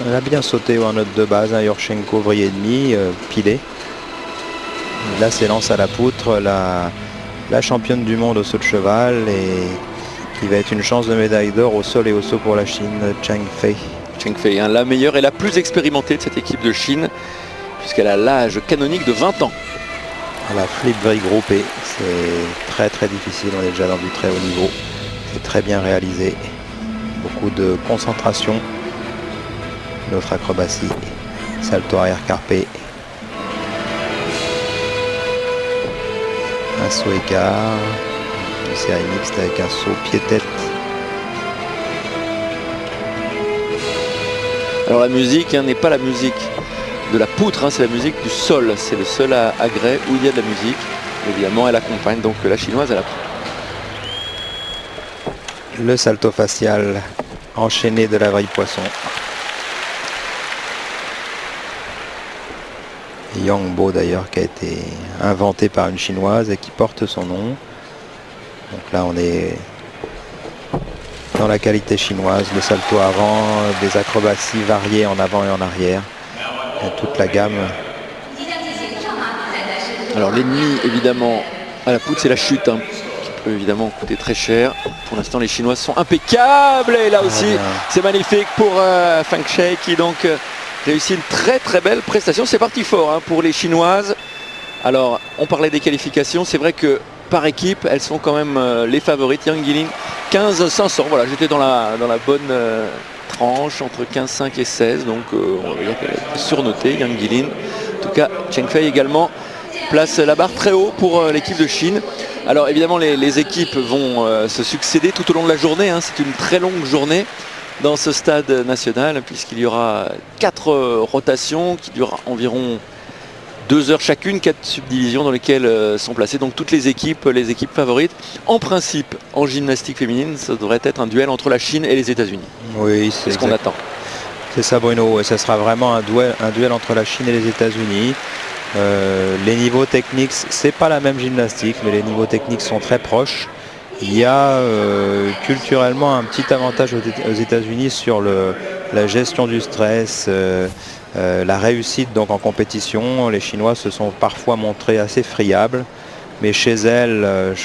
Elle a bien sauté en note de base, hein, Yurchenko, vrille et demi, pilé. Là, s'élance à la poutre la championne du monde au saut de cheval et il va être une chance de médaille d'or au sol et au saut pour la Chine, Cheng Fei. Cheng Fei, hein, la meilleure et la plus expérimentée de cette équipe de Chine, puisqu'elle a l'âge canonique de 20 ans. La flip vrille groupée, c'est très très difficile, on est déjà dans du très haut niveau. C'est très bien réalisé, beaucoup de concentration. Notre acrobatie, salto arrière carpé. Un saut écart, une série mixte avec un saut pied-tête. Alors la musique n'est pas la musique de la poutre, c'est la musique du sol. C'est le seul agrès où il y a de la musique. Évidemment, elle accompagne donc la chinoise à la poutre. Le salto facial enchaîné de la vrille poisson. Yangbo d'ailleurs qui a été inventé par une chinoise et qui porte son nom. Donc là on est dans la qualité chinoise, le salto avant, des acrobaties variées en avant et en arrière. Et toute la gamme. Alors l'ennemi évidemment à la poutre c'est la chute, qui peut évidemment coûter très cher. Pour l'instant les Chinoises sont impeccables et là aussi c'est magnifique pour Feng Shui qui donc réussit une très très belle prestation. C'est parti fort pour les Chinoises. Alors on parlait des qualifications, c'est vrai que par équipe elles sont quand même les favorites. Yang Guilin 15-500, voilà, j'étais dans la bonne tranche entre 15-5 et 16, donc on va dire qu'elle est surnotée, Yang Guilin. En tout cas Cheng Fei également place la barre très haut pour l'équipe de Chine. Alors évidemment les équipes vont se succéder tout au long de la journée, c'est une très longue journée dans ce stade national puisqu'il y aura 4 rotations qui durent environ 2 heures chacune, 4 subdivisions dans lesquelles sont placées donc toutes les équipes favorites. En principe, en gymnastique féminine, ça devrait être un duel entre la Chine et les États-Unis. Oui, c'est ce qu'on attend. C'est ça Bruno, ça sera vraiment un duel entre la Chine et les États-Unis. Les niveaux techniques, c'est pas la même gymnastique, mais les niveaux techniques sont très proches. Il y a culturellement un petit avantage aux États-Unis sur la gestion du stress, la réussite donc en compétition. Les Chinois se sont parfois montrés assez friables, mais chez elles, je